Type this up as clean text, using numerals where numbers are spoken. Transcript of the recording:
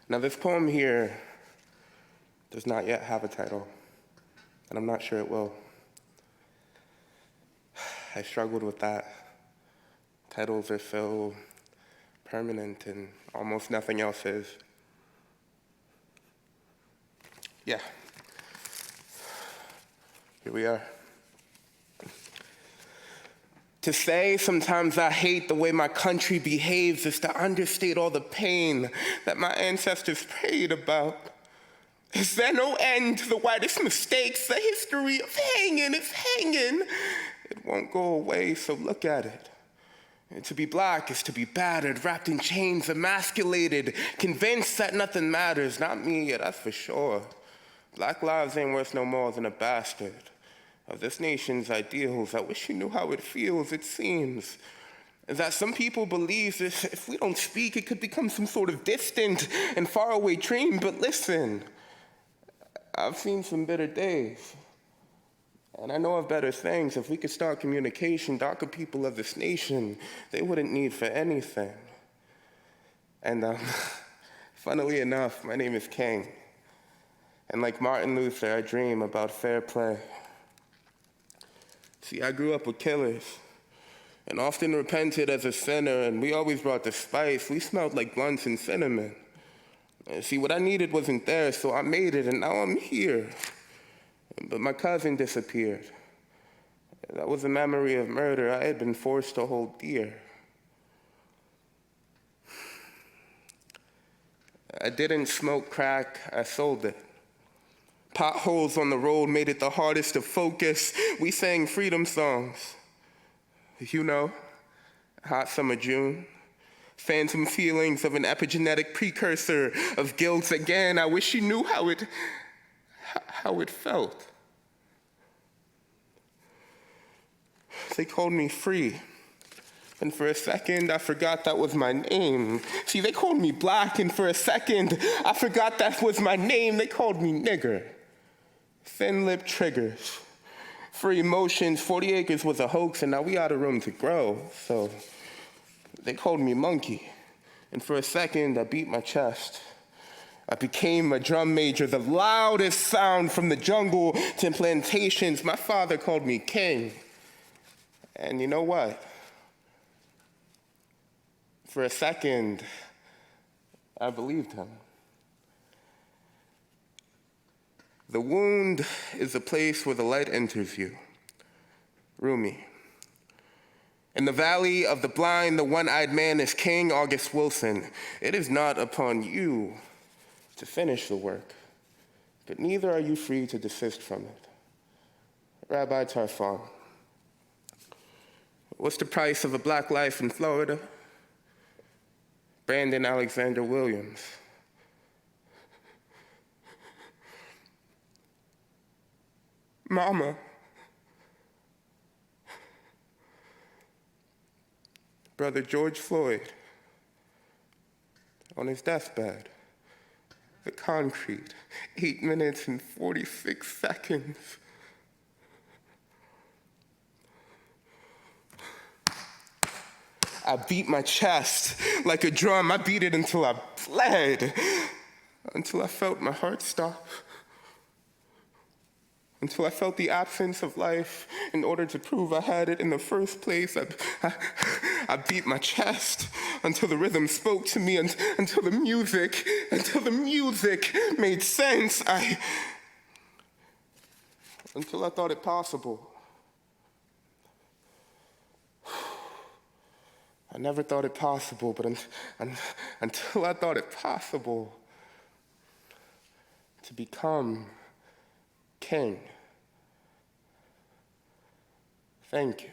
Now, this poem here does not yet have a title, and I'm not sure it will. I struggled with that. Titles are so permanent and almost nothing else is. Yeah. Here we are. To say sometimes I hate the way my country behaves is to understate all the pain that my ancestors prayed about. Is there no end to the widest mistakes? The history of hanging is hanging. It won't go away, so look at it. And to be black is to be battered, wrapped in chains, emasculated, convinced that nothing matters. Not me, yeah, that's for sure. Black lives ain't worth no more than a bastard of this nation's ideals. I wish you knew how it feels. It seems that some people believe if we don't speak, it could become some sort of distant and faraway dream. But listen, I've seen some bitter days, and I know of better things. If we could start communication, darker people of this nation, they wouldn't need for anything. And funnily enough, my name is King. And like Martin Luther, I dream about fair play. See, I grew up with killers and often repented as a sinner, and we always brought the spice. We smelled like blunts and cinnamon. And see, what I needed wasn't there, so I made it, and now I'm here. But my cousin disappeared. That was a memory of murder I had been forced to hold dear. I didn't smoke crack, I sold it. Potholes on the road made it the hardest to focus. We sang freedom songs. You know, Hot Summer June. Phantom feelings of an epigenetic precursor of guilt. Again, I wish you knew how it felt. They called me free. And for a second, I forgot that was my name. See, they called me black, and for a second, I forgot that was my name. They called me nigger. Thin-lipped triggers. For emotions, 40 acres was a hoax, and now we out of room to grow. So they called me monkey. And for a second, I beat my chest. I became a drum major, the loudest sound from the jungle to plantations. My father called me king. And you know what? For a second, I believed him. The wound is the place where the light enters you. Rumi. In the valley of the blind, the one-eyed man is King August Wilson. It is not upon you to finish the work, but neither are you free to desist from it. Rabbi Tarfon. What's the price of a black life in Florida? Brandon Alexander Williams. Mama. Brother George Floyd, on his deathbed, the concrete, 8 minutes and 46 seconds. I beat my chest like a drum. I beat it until I bled, until I felt my heart stop, until I felt the absence of life in order to prove I had it in the first place. I beat my chest until the rhythm spoke to me, until the music made sense. Until I thought it possible. I never thought it possible, but until I thought it possible to become king. Thank you.